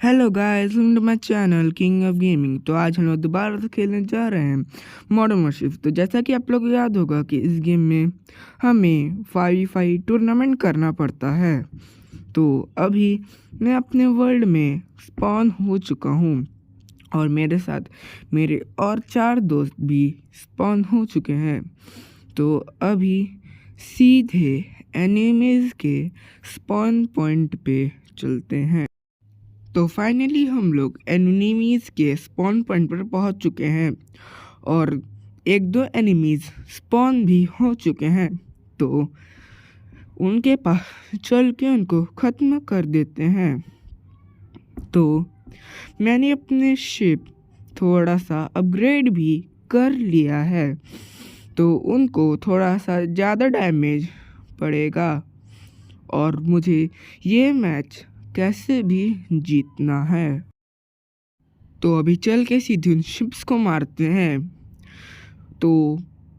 Hello guys, welcome to my channel king of gaming. तो आज हम लोग दोबारा से खेलने जा रहे हैं मॉडर्न वरशिप। तो जैसा कि आप लोग को याद होगा कि इस गेम में हमें 5v5 टूर्नामेंट करना पड़ता है। तो अभी मैं अपने वर्ल्ड में स्पॉन हो चुका हूँ और मेरे साथ मेरे और 4 दोस्त भी स्पॉन हो चुके हैं। तो अभी सीधे एनिमीज के स्पॉन पॉइंट पे चलते हैं। तो फाइनली हम लोग एनिमीज़ के स्पॉन पॉइंट पर पहुंच चुके हैं और एक दो एनिमीज़ स्पॉन भी हो चुके हैं। तो उनके पास चल के उनको ख़त्म कर देते हैं। तो मैंने अपने शिप थोड़ा सा अपग्रेड भी कर लिया है, तो उनको थोड़ा सा ज़्यादा डैमेज पड़ेगा और मुझे ये मैच कैसे भी जीतना है। तो अभी चल के सीधे उन शिप्स को मारते हैं। तो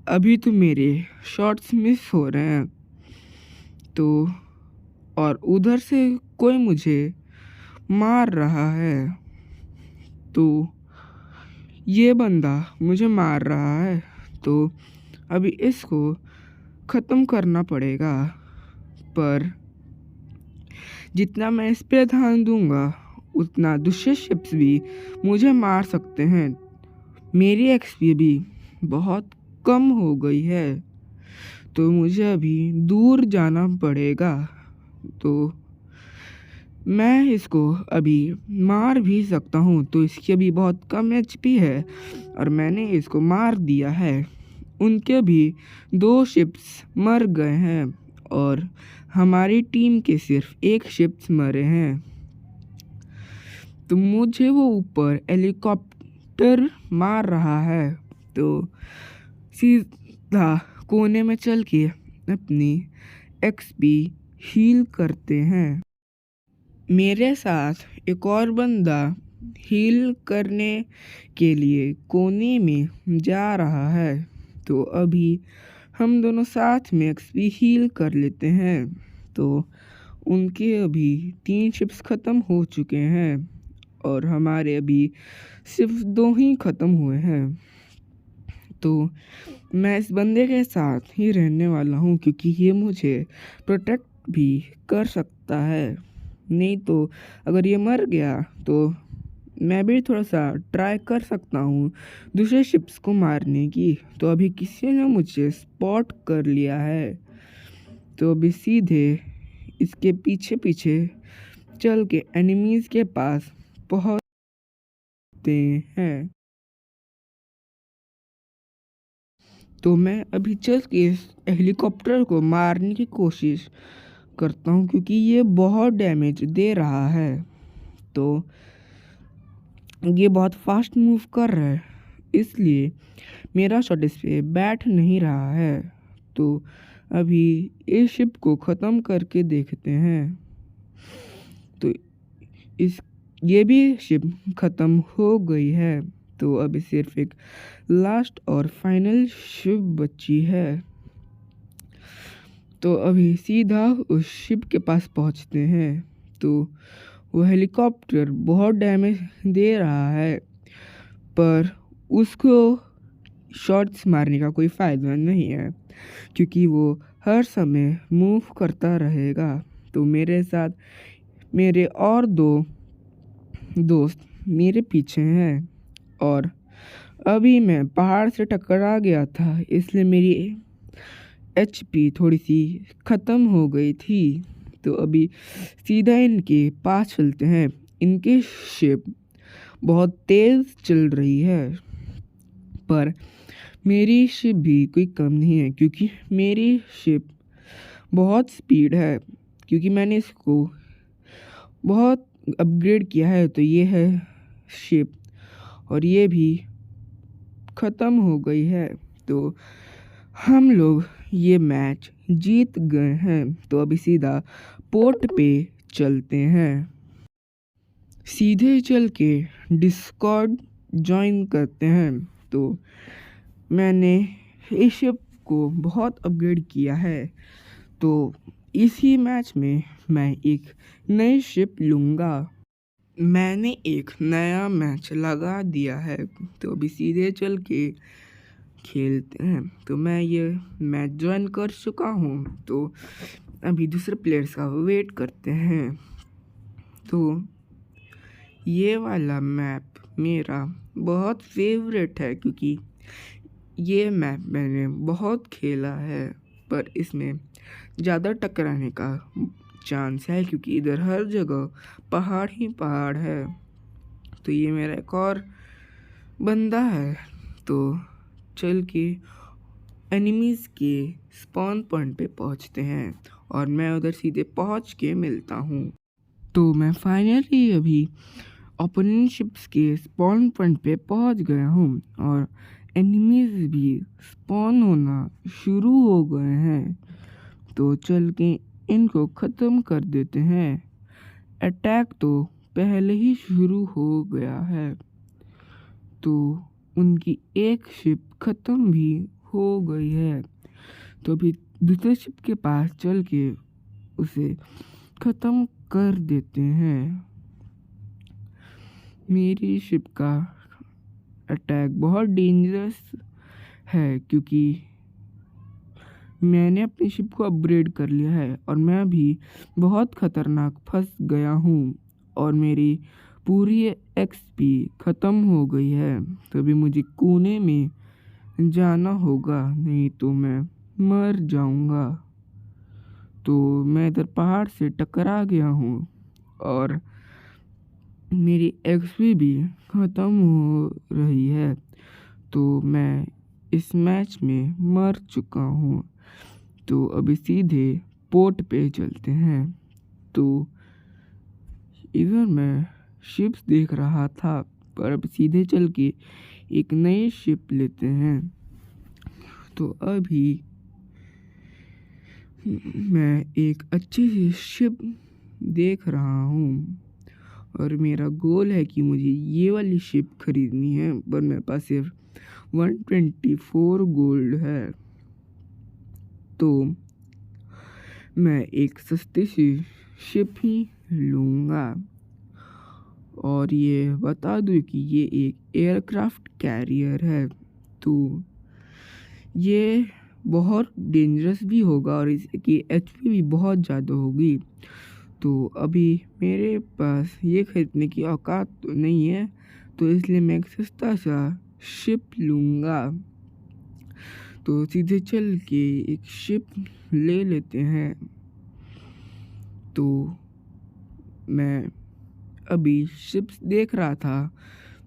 अभी तो मेरे शॉट्स मिस हो रहे हैं। तो और उधर से कोई मुझे मार रहा है। तो ये बंदा मुझे मार रहा है, तो अभी इसको ख़त्म करना पड़ेगा। पर जितना मैं इस पे ध्यान दूंगा उतना दूसरे शिप्स भी मुझे मार सकते हैं। मेरी एक्सपी भी बहुत कम हो गई है, तो मुझे अभी दूर जाना पड़ेगा। तो मैं इसको अभी मार भी सकता हूँ, तो इसकी अभी बहुत कम एचपी है और मैंने इसको मार दिया है। उनके भी 2 शिप्स मर गए हैं और हमारी टीम के सिर्फ 1 शिप्स मरे हैं। तो मुझे वो ऊपर हेलीकॉप्टर मार रहा है, तो सीधा कोने में चल के अपनी एक्सपी हील करते हैं। मेरे साथ एक और बंदा हील करने के लिए कोने में जा रहा है, तो अभी हम दोनों साथ में एक्सपी हील कर लेते हैं। तो उनके अभी 3 शिप्स ख़त्म हो चुके हैं और हमारे अभी सिर्फ 2 ही ख़त्म हुए हैं। तो मैं इस बंदे के साथ ही रहने वाला हूँ, क्योंकि ये मुझे प्रोटेक्ट भी कर सकता है। नहीं तो अगर ये मर गया तो मैं भी थोड़ा सा ट्राई कर सकता हूँ दूसरे शिप्स को मारने की। तो अभी किसी ने मुझे स्पॉट कर लिया है, तो अभी सीधे इसके पीछे पीछे चल के एनिमीज़ के पास पहुँचते हैं। तो मैं अभी चल के इस हेलीकॉप्टर को मारने की कोशिश करता हूँ, क्योंकि ये बहुत डैमेज दे रहा है। तो ये बहुत फास्ट मूव कर रहा है, इसलिए मेरा शॉट इस पे बैठ नहीं रहा है। तो अभी इस शिप को ख़त्म करके देखते हैं। तो इस ये भी शिप ख़त्म हो गई है, तो अभी सिर्फ एक लास्ट और फाइनल शिप बची है। तो अभी सीधा उस शिप के पास पहुंचते हैं। तो वो हेलीकॉप्टर बहुत डैमेज दे रहा है, पर उसको शॉट्स मारने का कोई फ़ायदा नहीं है, क्योंकि वो हर समय मूव करता रहेगा। तो मेरे साथ मेरे और 2 दोस्त मेरे पीछे हैं और अभी मैं पहाड़ से टकरा गया था, इसलिए मेरी एचपी थोड़ी सी ख़त्म हो गई थी। तो अभी सीधा इनके पास चलते हैं। इनकी शिप बहुत तेज़ चल रही है, पर मेरी शिप भी कोई कम नहीं है, क्योंकि मेरी शिप बहुत स्पीड है, क्योंकि मैंने इसको बहुत अपग्रेड किया है। तो ये है शिप और ये भी ख़त्म हो गई है। तो हम लोग ये मैच जीत गए हैं। तो अभी सीधा पोर्ट पे चलते हैं। सीधे चल के डिस्कॉर्ड ज्वाइन करते हैं। तो मैंने इस शिप को बहुत अपग्रेड किया है, तो इसी मैच में मैं एक नई शिप लूँगा। मैंने एक नया मैच लगा दिया है, तो अभी सीधे चल के खेलते हैं। तो मैं ये मैच ज्वाइन कर चुका हूँ, तो अभी दूसरे प्लेयर्स का वेट करते हैं। तो ये वाला मैप मेरा बहुत फेवरेट है, क्योंकि ये मैप मैंने बहुत खेला है, पर इसमें ज़्यादा टकराने का चांस है, क्योंकि इधर हर जगह पहाड़ ही पहाड़ है। तो ये मेरा एक और बंदा है, तो चल के एनिमीज़ के स्पॉन पॉइंट पे पहुंचते हैं और मैं उधर सीधे पहुंच के मिलता हूँ। तो मैं फाइनली अभी ओपोनेंट शिप्स के स्पॉन पॉइंट पे पहुंच गया हूँ और एनिमीज़ भी स्पॉन होना शुरू हो गए हैं। तो चल के इनको ख़त्म कर देते हैं। अटैक तो पहले ही शुरू हो गया है, तो उनकी एक शिप ख़त्म भी हो गई है। तो अभी दूसरे शिप के पास चल के उसे ख़त्म कर देते हैं। मेरी शिप का अटैक बहुत डेंजरस है, क्योंकि मैंने अपनी शिप को अपग्रेड कर लिया है और मैं भी बहुत ख़तरनाक फंस गया हूँ और मेरी पूरी एक्सपी ख़त्म हो गई है। तो अभी मुझे कोने में जाना होगा, नहीं तो मैं मर जाऊँगा। तो मैं इधर पहाड़ से टकरा गया हूँ और मेरी एक्सपी भी ख़त्म हो रही है, तो मैं इस मैच में मर चुका हूँ। तो अभी सीधे पोर्ट पे चलते हैं। तो इधर मैं शिप्स देख रहा था, पर अब सीधे चल के एक नई शिप लेते हैं। तो अभी मैं एक अच्छी सी शिप देख रहा हूँ और मेरा गोल है कि मुझे ये वाली शिप खरीदनी है, पर मेरे पास सिर्फ 124 गोल्ड है। तो मैं एक सस्ती सी शिप ही लूँगा। और ये बता दूँ कि ये एक एयरक्राफ्ट कैरियर है, तो ये बहुत डेंजरस भी होगा और इसकी एचपी भी बहुत ज़्यादा होगी। तो अभी मेरे पास ये खरीदने की औकात तो नहीं है, तो इसलिए मैं एक सस्ता सा शिप लूँगा। तो सीधे चल के एक शिप ले लेते हैं। तो मैं अभी शिप्स देख रहा था,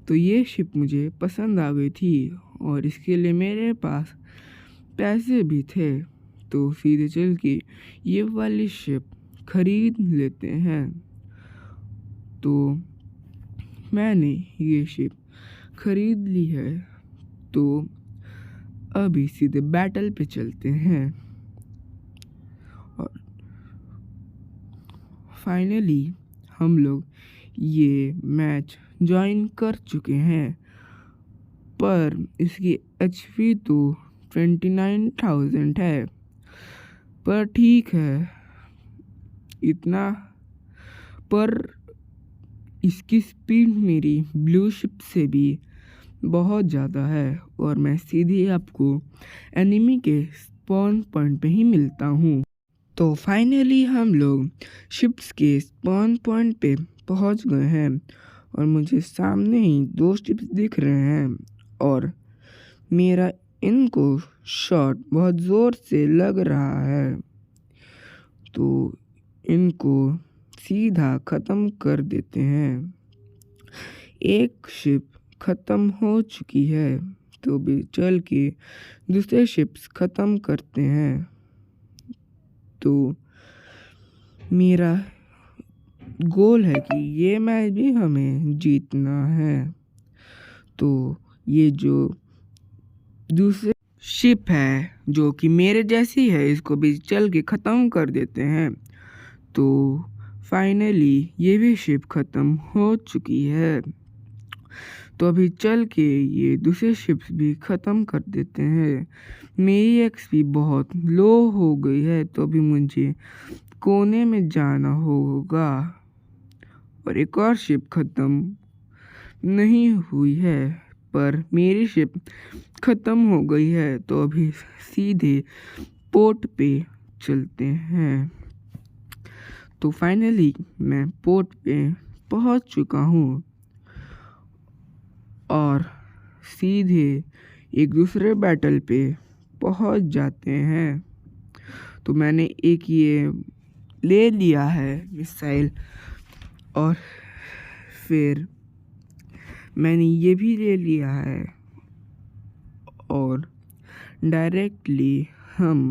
तो ये शिप मुझे पसंद आ गई थी और इसके लिए मेरे पास पैसे भी थे। तो सीधे चल के ये वाली शिप खरीद लेते हैं। तो मैंने ये शिप खरीद ली है। तो अभी सीधे बैटल पे चलते हैं और फाइनली हम लोग ये मैच ज्वाइन कर चुके हैं, पर इसकी एचपी तो 29,000 है। पर ठीक है इतना, पर इसकी स्पीड मेरी ब्लू शिप से भी बहुत ज़्यादा है और मैं सीधे आपको एनिमी के स्पॉन पॉइंट पे ही मिलता हूँ। तो फाइनली हम लोग शिप्स के स्पॉन पॉइंट पे पहुँच गए हैं और मुझे सामने ही 2 शिप्स दिख रहे हैं और मेरा इनको शॉट बहुत ज़ोर से लग रहा है। तो इनको सीधा ख़त्म कर देते हैं। एक शिप ख़त्म हो चुकी है, तो भी चल के दूसरे शिप्स ख़त्म करते हैं। तो मेरा गोल है कि ये मैच भी हमें जीतना है। तो ये जो दूसरे शिप है जो कि मेरे जैसी है, इसको भी चल के ख़त्म कर देते हैं। तो फाइनली ये भी शिप ख़त्म हो चुकी है। तो अभी चल के ये दूसरे शिप्स भी ख़त्म कर देते हैं। मेरी एक्सपी बहुत लो हो गई है, तो अभी मुझे कोने में जाना होगा पर एक और शिप ख़त्म नहीं हुई है, पर मेरी शिप ख़त्म हो गई है। तो अभी सीधे पोर्ट पे चलते हैं। तो फाइनली मैं पोर्ट पे पहुंच चुका हूँ और सीधे एक दूसरे बैटल पे पहुंच जाते हैं। तो मैंने एक ये ले लिया है मिसाइल, और फिर मैंने ये भी ले लिया है, और डायरेक्टली हम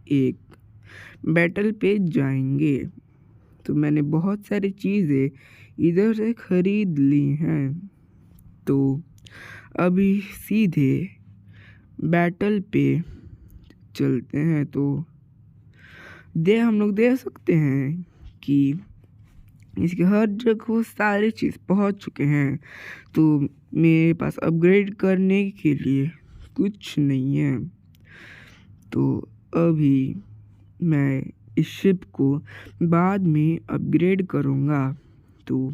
एक बैटल पे जाएंगे। तो मैंने बहुत सारी चीज़ें इधर से ख़रीद ली हैं। तो अभी सीधे बैटल पे चलते हैं। तो हम लोग देख सकते हैं कि इसके हर जगह सारी चीज़ पहुंच चुके हैं। तो मेरे पास अपग्रेड करने के लिए कुछ नहीं है। तो अभी मैं इस शिप को बाद में अपग्रेड करूँगा। तो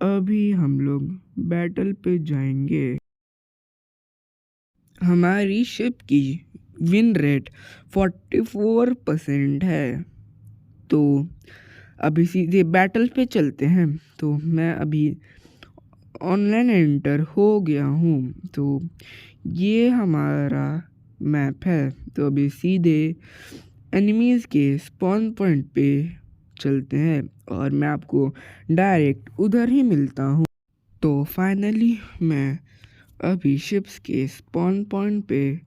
अभी हम लोग बैटल पे जाएंगे। हमारी शिप की विन रेट 44% है। तो अभी सीधे बैटल पे चलते हैं। तो मैं अभी ऑनलाइन एंटर हो गया हूँ। तो ये हमारा मैप है। तो अभी सीधे एनिमीज़ के स्पॉन पॉइंट पे चलते हैं, और मैं आपको डायरेक्ट उधर ही मिलता हूँ। तो फाइनली मैं अभी शिप्स के स्पॉन पॉइंट पे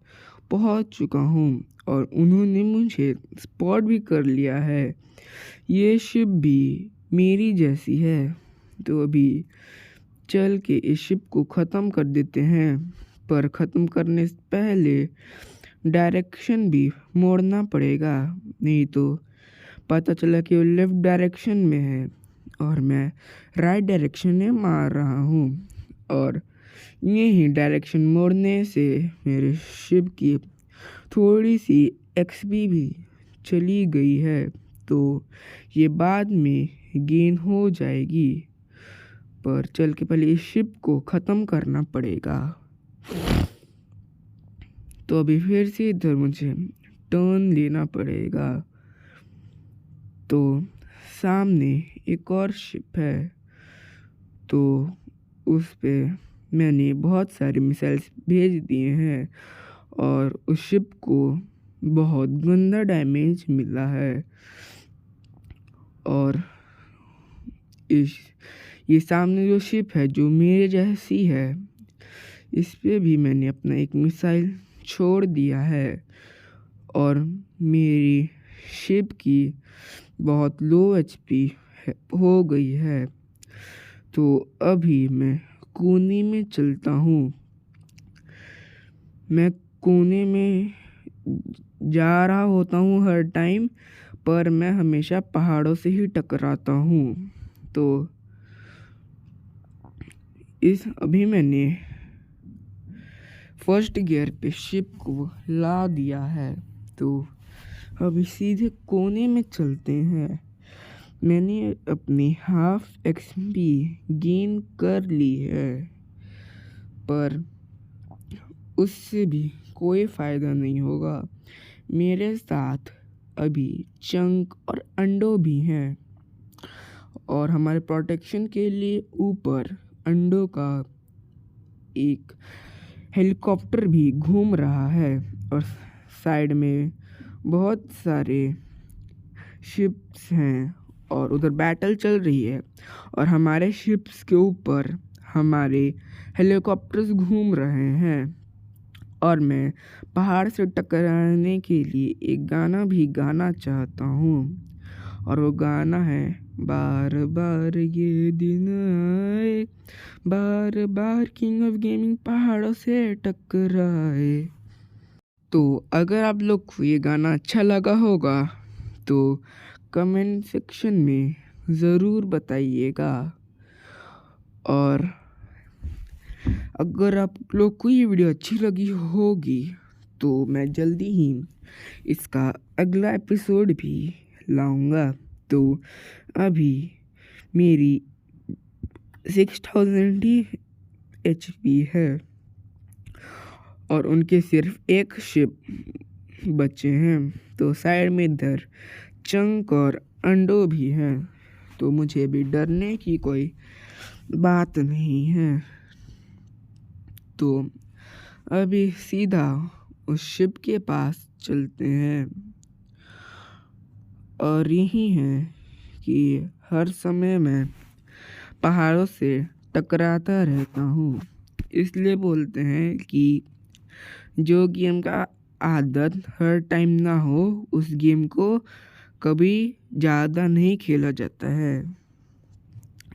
पहुँच चुका हूँ, और उन्होंने मुझे स्पॉट भी कर लिया है। ये शिप भी मेरी जैसी है। तो अभी चल के इस शिप को ख़त्म कर देते हैं, पर ख़त्म करने से पहले डायरेक्शन भी मोड़ना पड़ेगा, नहीं तो पता चला कि वो लेफ़्ट डायरेक्शन में है और मैं राइट डायरेक्शन में मार रहा हूँ। और यही डायरेक्शन मोड़ने से मेरे शिप की थोड़ी सी एक्सपी भी चली गई है। तो ये बाद में गेन हो जाएगी, पर चल के पहले इस शिप को ख़त्म करना पड़ेगा। तो अभी फिर से इधर मुझे टर्न लेना पड़ेगा। तो सामने एक और शिप है। तो उस पे मैंने बहुत सारे मिसाइल्स भेज दिए हैं, और उस शिप को बहुत गंदा डैमेज मिला है। और ये सामने जो शिप है जो मेरे जैसी है, इस पे भी मैंने अपना एक मिसाइल छोड़ दिया है, और मेरी शिप की बहुत लो एचपी हो गई है। तो अभी मैं कोने में चलता हूँ। मैं कोने में जा रहा होता हूँ हर टाइम, पर मैं हमेशा पहाड़ों से ही टकराता हूँ। तो अभी मैंने फर्स्ट गियर पे शिप को ला दिया है। तो अभी सीधे कोने में चलते हैं। मैंने अपनी हाफ एक्सपी गेन कर ली है, पर उससे भी कोई फ़ायदा नहीं होगा। मेरे साथ अभी चंक और अंडों भी हैं, और हमारे प्रोटेक्शन के लिए ऊपर अंडों का एक हेलीकॉप्टर भी घूम रहा है, और साइड में बहुत सारे शिप्स हैं, और उधर बैटल चल रही है, और हमारे शिप्स के ऊपर हमारे हेलीकॉप्टर्स घूम रहे हैं। और मैं पहाड़ से टकराने के लिए एक गाना भी गाना चाहता हूँ, और वो गाना है बार बार ये दिन आए, बार बार किंग ऑफ गेमिंग पहाड़ों से टकराए। तो अगर आप लोग को ये गाना अच्छा लगा होगा तो कमेंट सेक्शन में ज़रूर बताइएगा। और अगर आप लोग को ये वीडियो अच्छी लगी होगी तो मैं जल्दी ही इसका अगला एपिसोड भी लाऊंगा। तो अभी मेरी 6000 ही HP है और उनके सिर्फ एक शिप बचे हैं। तो साइड में इधर चंक और अंडो भी हैं, तो मुझे भी डरने की कोई बात नहीं है। तो अभी सीधा उस शिप के पास चलते हैं। और यही है कि हर समय मैं पहाड़ों से टकराता रहता हूँ। इसलिए बोलते हैं कि जो गेम का आदत हर टाइम ना हो, उस गेम को कभी ज़्यादा नहीं खेला जाता है।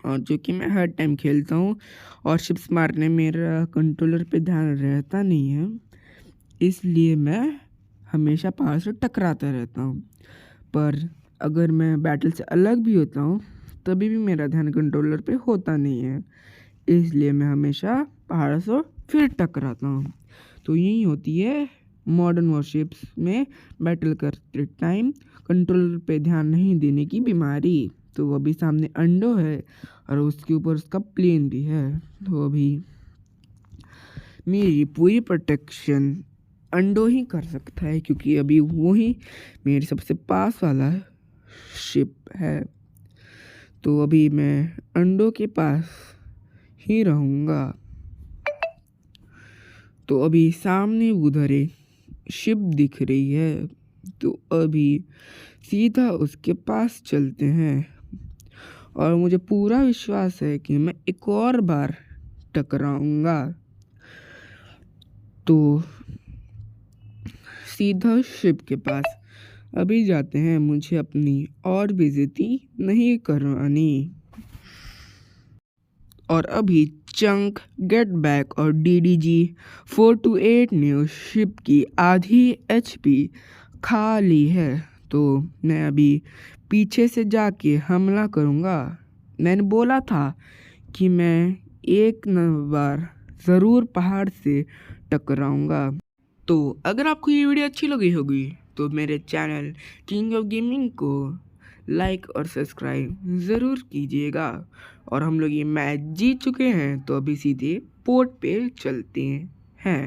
और जो कि मैं हर टाइम खेलता हूँ और शिप्स मारने मेरा कंट्रोलर पे ध्यान रहता नहीं है, इसलिए मैं हमेशा पहाड़ से टकराता रहता हूँ। पर अगर मैं बैटल से अलग भी होता हूँ तभी भी मेरा ध्यान कंट्रोलर पे होता नहीं है, इसलिए मैं हमेशा पहाड़ से फिर टकराता हूँ। तो यही होती है मॉडर्न वॉरशिप्स में बैटल करते टाइम कंट्रोलर पे ध्यान नहीं देने की बीमारी। तो अभी सामने अंडो है और उसके ऊपर उसका प्लेन भी है। तो अभी मेरी पूरी प्रोटेक्शन अंडो ही कर सकता है, क्योंकि अभी वो ही मेरे सबसे पास वाला शिप है। तो अभी मैं अंडो के पास ही रहूँगा। तो अभी सामने उधर एक शिप दिख रही है, तो अभी सीधा उसके पास चलते हैं। और मुझे पूरा विश्वास है कि मैं एक और बार टकराऊँगा। तो सीधा शिप के पास अभी जाते हैं, मुझे अपनी और बेइज्जती नहीं करवानी। और अभी चंक, गेट बैक और DDG 428 ने शिप की आधी HP खा ली है। तो मैं अभी पीछे से जाके हमला करूँगा। मैंने बोला था कि मैं एक न बार ज़रूर पहाड़ से टकराऊँगा। तो अगर आपको ये वीडियो अच्छी लगी होगी तो मेरे चैनल किंग ऑफ गेमिंग को लाइक और सब्सक्राइब ज़रूर कीजिएगा। और हम लोग ये मैच जीत चुके हैं, तो अभी सीधे पोर्ट पे चलते हैं।